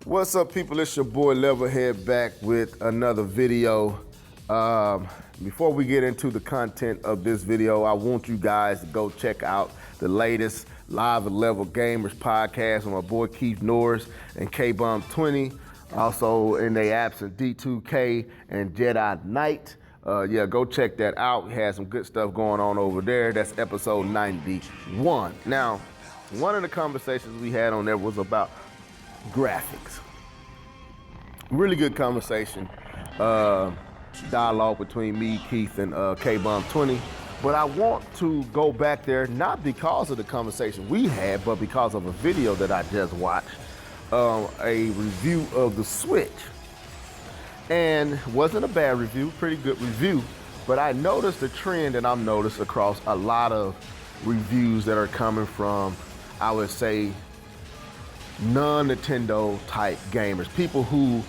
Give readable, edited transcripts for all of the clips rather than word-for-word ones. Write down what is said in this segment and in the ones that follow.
What's up, people? It's your boy Levelhead back with another video. Before we get into the content of this video, I want you guys to go check out the latest Live and Level Gamers podcast with my boy Keith Norris and K-Bomb20. Also in their absence, D2K and Jedi Knight. Yeah, go check that out. We had some good stuff going on over there. That's episode 91. Now, one of the conversations we had on there was about graphics. Really good conversation, dialogue between me, Keith, and K-Bomb20. But I want to go back there, not because of the conversation we had, but because of a video that I just watched, a review of the Switch. And wasn't a bad review, pretty good review, but I noticed a trend that I've noticed across a lot of reviews that are coming from, I would say, non-Nintendo type gamers, people who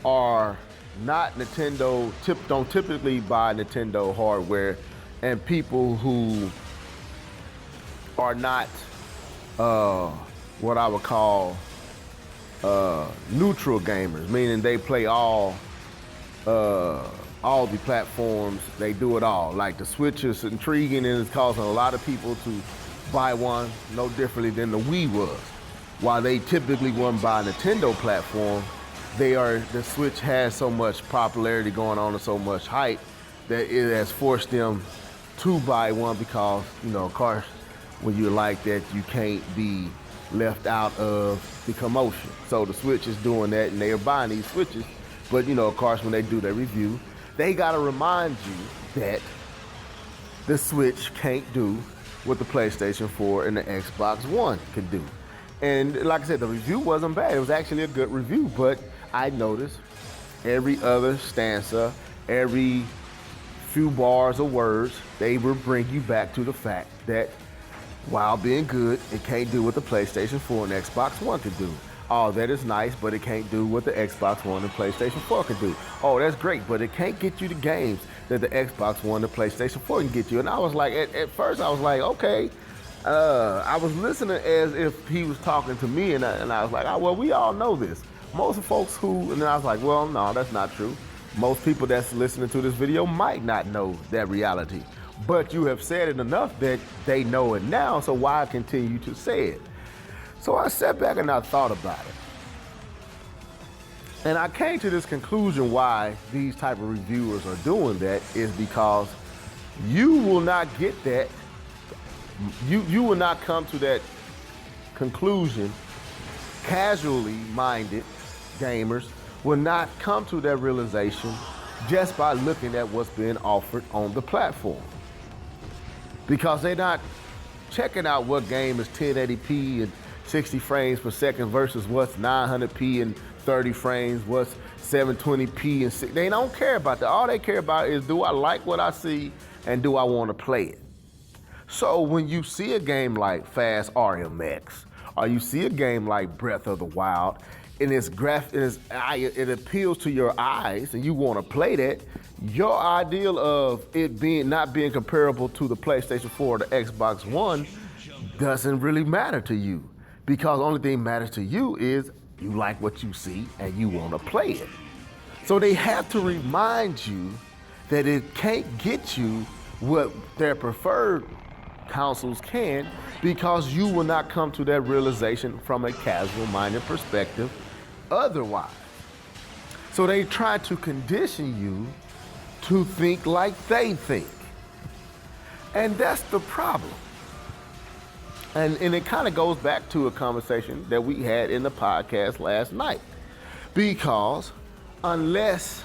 are not Nintendo, don't typically buy Nintendo hardware, and people who are not what I would call neutral gamers, meaning they play all the platforms, they do it all. Like the Switch is intriguing and it's causing a lot of people to buy one, no differently than the Wii was. While they typically wouldn't buy a Nintendo platform, the Switch has so much popularity going on and so much hype that it has forced them to buy one because, you know, of course, when you're like that, you can't be left out of the commotion. So the Switch is doing that and they are buying these Switches. But, you know, of course, when they do their review, they got to remind you that the Switch can't do what the PlayStation 4 and the Xbox One could do. And like I said, the review wasn't bad. It was actually a good review, but I noticed every other stanza, every few bars of words, they will bring you back to the fact that while being good, it can't do what the PlayStation 4 and Xbox One could do. Oh, that is nice, but it can't do what the Xbox One and PlayStation 4 could do. Oh, that's great, but it can't get you the games that the Xbox One and PlayStation 4 can get you. And I was like, at first I was like, okay. I was listening as if he was talking to me, and I was like, oh, well, we all know this. Most folks who, and then I was like, well, no, that's not true. Most people that's listening to this video might not know that reality. But you have said it enough that they know it now, so why continue to say it? So I sat back and I thought about it. And I came to this conclusion why these type of reviewers are doing that is because you will not get that. You will not come to that conclusion. Casually minded gamers will not come to that realization just by looking at what's being offered on the platform. Because they're not checking out what game is 1080p and 60 frames per second versus what's 900p and 30 frames, what's 720p and 6. They don't care about that. All they care about is, do I like what I see and do I want to play it? So when you see a game like Fast RMX, or you see a game like Breath of the Wild, and it appeals to your eyes and you want to play that, your ideal of it not being comparable to the PlayStation 4 or the Xbox One doesn't really matter to you. Because the only thing matters to you is you like what you see and you want to play it. So they have to remind you that it can't get you what their preferred consoles can, because you will not come to that realization from a casual-minded perspective otherwise. So they try to condition you to think like they think. And that's the problem. And it kind of goes back to a conversation that we had in the podcast last night. Because unless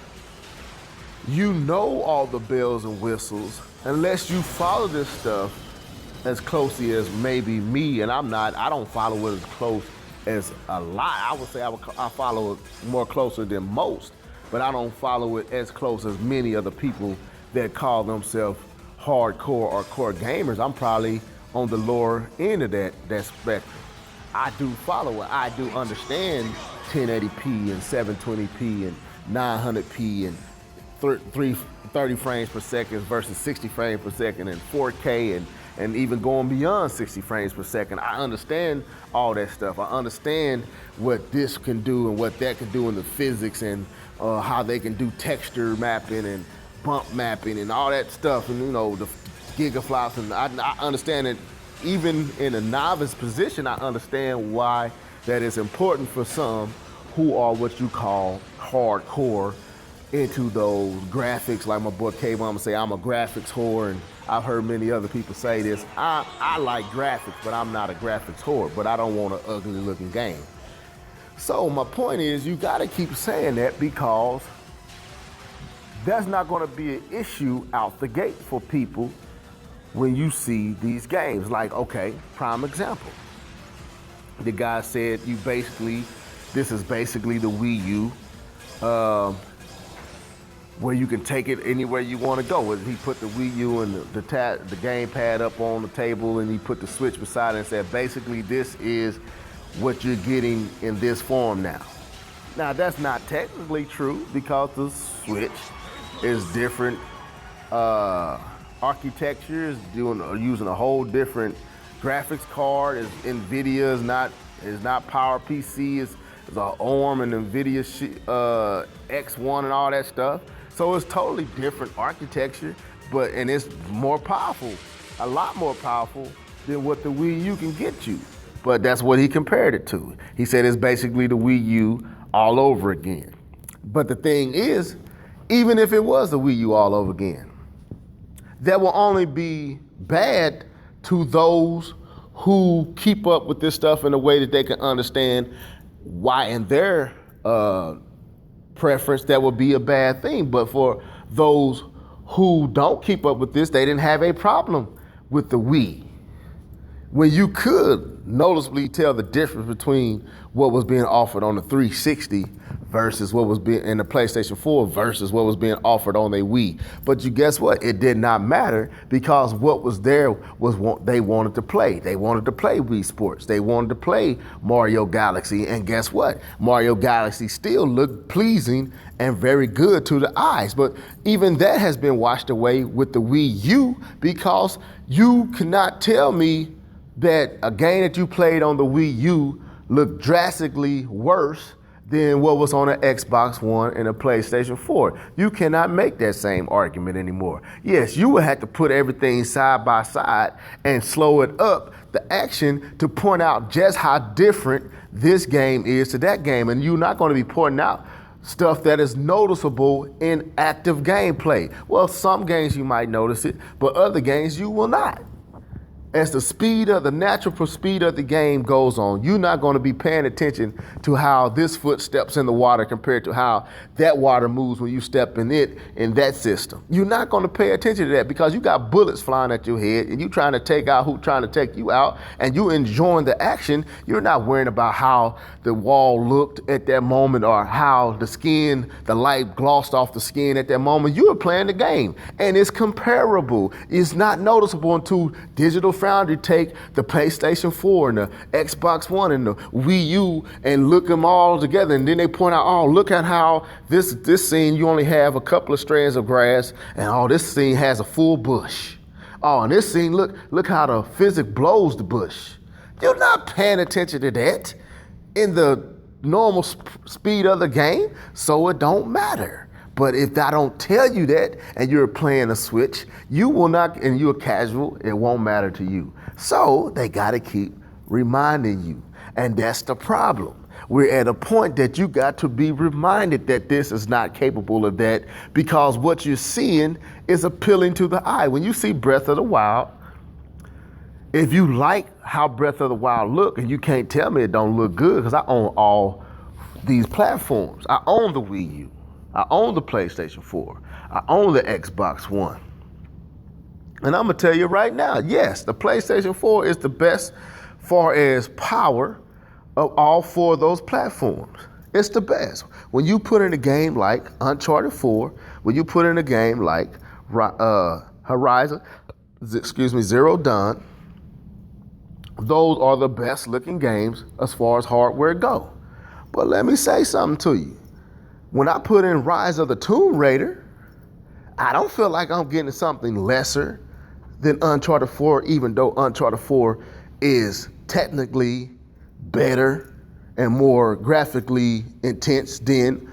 you know all the bells and whistles, unless you follow this stuff as closely as maybe me, and I don't follow it as close as a lot. I would say I follow it more closer than most, but I don't follow it as close as many other people that call themselves hardcore or core gamers. I'm probably on the lower end of that spectrum. I do follow it. I do understand 1080p and 720p and 900p and 30 frames per second versus 60 frames per second and 4K and and even going beyond 60 frames per second. I understand all that stuff. I understand what this can do and what that can do in the physics, and how they can do texture mapping and bump mapping and all that stuff, and the gigaflops, and I understand it. Even in a novice position, I understand why that is important for some who are what you call hardcore into those graphics. Like my boy K-Mama say, I'm a graphics whore, and I've heard many other people say this. I like graphics, but I'm not a graphics whore, but I don't want an ugly looking game. So my point is, you gotta keep saying that, because that's not gonna be an issue out the gate for people when you see these games. Like, okay, prime example. The guy said this is basically the Wii U, where you can take it anywhere you want to go. He put the Wii U and the gamepad up on the table, and he put the Switch beside it and said, basically, this is what you're getting in this form now. Now, that's not technically true, because the Switch is different architecture, is using a whole different graphics card. NVIDIA is not PowerPC, it's an ARM and NVIDIA X1 and all that stuff. So it's totally different architecture, and it's more powerful, a lot more powerful than what the Wii U can get you. But that's what he compared it to. He said it's basically the Wii U all over again. But the thing is, even if it was the Wii U all over again, that will only be bad to those who keep up with this stuff in a way that they can understand why in their preference that would be a bad thing. But for those who don't keep up with this, they didn't have a problem with the Wii. When you could noticeably tell the difference between what was being offered on the 360 versus what was being in the PlayStation 4 versus what was being offered on the Wii. But you guess what? It did not matter, because what was there was what they wanted to play. They wanted to play Wii Sports. They wanted to play Mario Galaxy. And guess what? Mario Galaxy still looked pleasing and very good to the eyes. But even that has been washed away with the Wii U, because you cannot tell me that a game that you played on the Wii U looked drastically worse than what was on an Xbox One and a PlayStation 4. You cannot make that same argument anymore. Yes, you would have to put everything side by side and slow it up, the action, to point out just how different this game is to that game. And you're not going to be pointing out stuff that is noticeable in active gameplay. Well, some games you might notice it, but other games you will not. As the natural speed of the game goes on, you're not going to be paying attention to how this foot steps in the water compared to how that water moves when you step in it in that system. You're not going to pay attention to that, because you got bullets flying at your head and you trying to take out who's trying to take you out, and you enjoying the action. You're not worrying about how the wall looked at that moment, or how the light glossed off the skin at that moment. You were playing the game, and it's comparable. It's not noticeable until Digital Foundry take the PlayStation 4 and the Xbox One and the Wii U and look them all together, and then they point out, oh, look at how this scene you only have a couple of strands of grass, and oh, this scene has a full bush. Oh, and this scene, look how the physics blows the bush. You're not paying attention to that in the normal speed of the game, so it don't matter. But if I don't tell you that, and you're playing a Switch, you will not, and you're casual, it won't matter to you. So they gotta keep reminding you. And that's the problem. We're at a point that you got to be reminded that this is not capable of that, because what you're seeing is appealing to the eye. When you see Breath of the Wild, if you like how Breath of the Wild look, and you can't tell me it don't look good, because I own all these platforms. I own the Wii U. I own the PlayStation 4. I own the Xbox One. And I'm gonna tell you right now, yes, the PlayStation 4 is the best far as power of all four of those platforms. It's the best. When you put in a game like Uncharted 4, when you put in a game like Horizon Zero Dawn, those are the best looking games as far as hardware go. But let me say something to you. When I put in Rise of the Tomb Raider, I don't feel like I'm getting something lesser than Uncharted 4, even though Uncharted 4 is technically better and more graphically intense than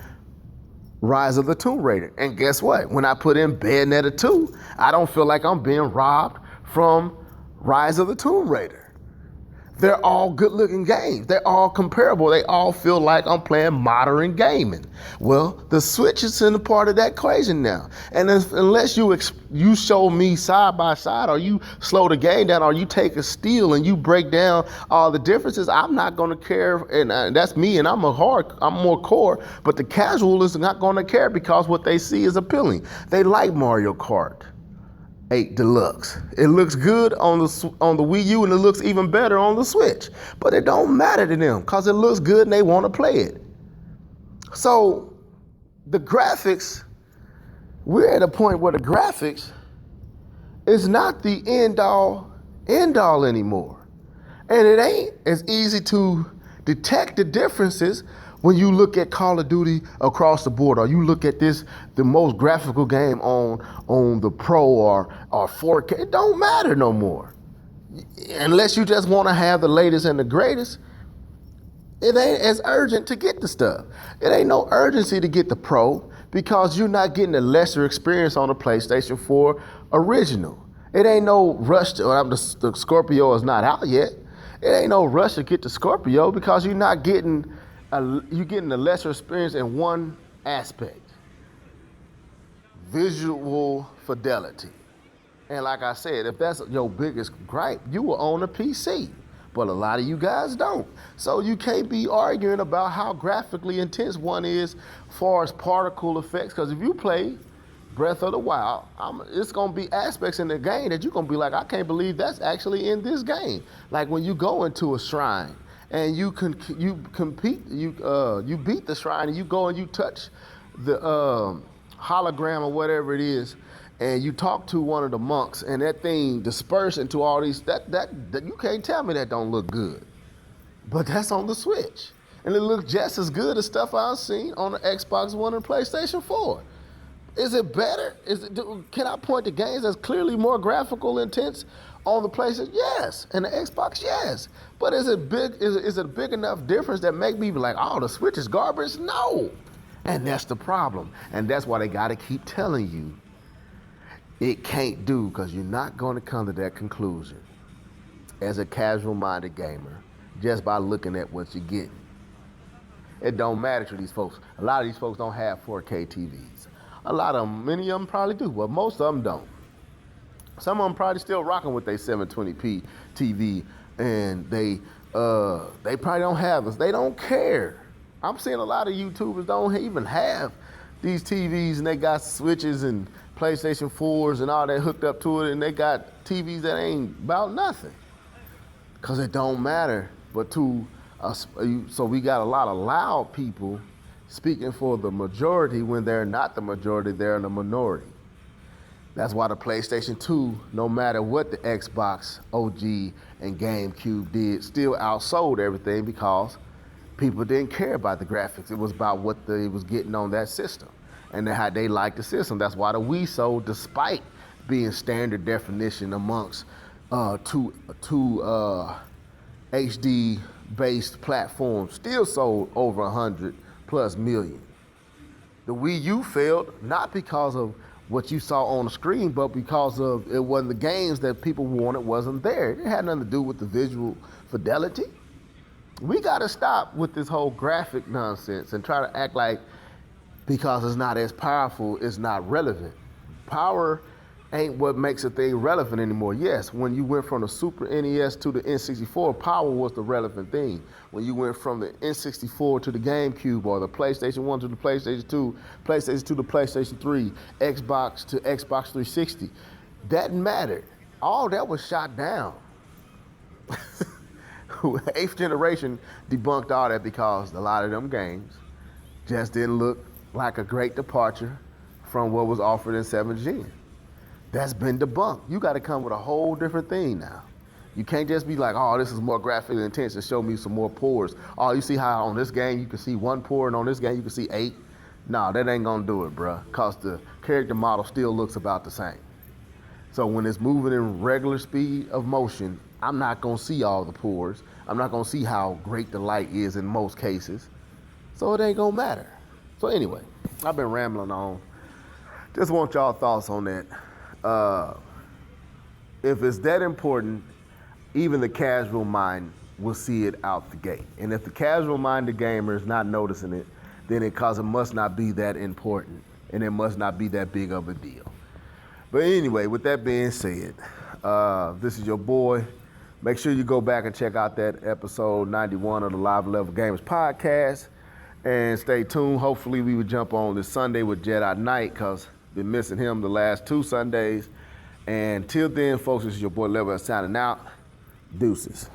Rise of the Tomb Raider. And guess what? When I put in Bayonetta 2, I don't feel like I'm being robbed from Rise of the Tomb Raider. They're all good-looking games. They're all comparable. They all feel like I'm playing modern gaming. Well, the Switch is in a part of that equation now. And unless you show me side by side, or you slow the game down, or you take a steal and you break down all the differences, I'm not going to care. And that's me, and I'm more core. But the casual is not going to care because what they see is appealing. They like Mario Kart 8 Deluxe. It looks good on the Wii U, and it looks even better on the Switch. But it don't matter to them because it looks good and they want to play it. So the graphics, we're at a point where the graphics is not the end all anymore. And it ain't as easy to detect the differences when you look at Call of Duty across the board, or you look at the most graphical game on the Pro or 4K. It don't matter no more. Unless you just want to have the latest and the greatest, it ain't as urgent to get the stuff. It ain't no urgency to get the Pro because you're not getting a lesser experience on the PlayStation 4 original. It ain't no rush the Scorpio is not out yet. It ain't no rush to get the Scorpio because you're not getting you're getting a lesser experience in one aspect: visual fidelity. And like I said, if that's your biggest gripe, you will own a PC. But a lot of you guys don't. So you can't be arguing about how graphically intense one is as far as particle effects. Because if you play Breath of the Wild, it's going to be aspects in the game that you're going to be like, I can't believe that's actually in this game. Like when you go into a shrine and you beat the shrine, and you go and you touch the hologram or whatever it is, and you talk to one of the monks, and that thing dispersed into all these, that you can't tell me that don't look good. But that's on the Switch. And it looks just as good as stuff I've seen on the Xbox One and PlayStation 4. Is it better? Can I point to games that's clearly more graphical intense on the PlayStation? Yes. And the Xbox? Yes. But is it a big enough difference that make me be like, oh, the Switch is garbage? No. And that's the problem. And that's why they got to keep telling you it can't do, because you're not going to come to that conclusion as a casual-minded gamer just by looking at what you're getting. It don't matter to these folks. A lot of these folks don't have 4K TVs. A lot of them, many of them probably do, but most of them don't. Some of them probably still rocking with their 720p TV, and they probably don't have this. They don't care. I'm seeing a lot of YouTubers don't even have these TVs, and they got Switches and PlayStation 4s and all that hooked up to it, and they got TVs that ain't about nothing. Because it don't matter. But so we got a lot of loud people speaking for the majority when they're not the majority, they're in the minority. That's why the PlayStation 2, no matter what the Xbox OG and GameCube did, still outsold everything because people didn't care about the graphics. It was about what they was getting on that system and how they liked the system. That's why the Wii sold, despite being standard definition amongst two HD-based platforms, still sold over 100+ million. The Wii U failed not because of what you saw on the screen, but because of it wasn't the games that people wanted wasn't there. It had nothing to do with the visual fidelity. We got to stop with this whole graphic nonsense and try to act like because it's not as powerful, it's not relevant. Power ain't what makes a thing relevant anymore. Yes, when you went from the Super NES to the N64, power was the relevant thing. When you went from the N64 to the GameCube, or the PlayStation 1 to the PlayStation 2, PlayStation 2 to PlayStation 3, Xbox to Xbox 360, that mattered. All that was shot down. 8th generation debunked all that because a lot of them games just didn't look like a great departure from what was offered in 7th gen. That's been debunked. You got to come with a whole different thing now. You can't just be like, oh, this is more graphically intense and show me some more pores. Oh, you see how on this game you can see 1 pore and on this game you can see 8? No, that ain't gonna do it, bruh, because the character model still looks about the same. So when it's moving in regular speed of motion, I'm not gonna see all the pores. I'm not gonna see how great the light is in most cases. So it ain't gonna matter. So anyway, I've been rambling on. Just want y'all thoughts on that. If it's that important, even the casual mind will see it out the gate. And if the casual minded gamer is not noticing it, then it must not be that important and it must not be that big of a deal. But anyway, with that being said, this is your boy. Make sure you go back and check out that episode 91 of the Live Level Gamers podcast. And stay tuned. Hopefully we would jump on this Sunday with Jedi Knight, because been missing him the last 2 Sundays. And till then, folks, this is your boy Level signing out. Deuces.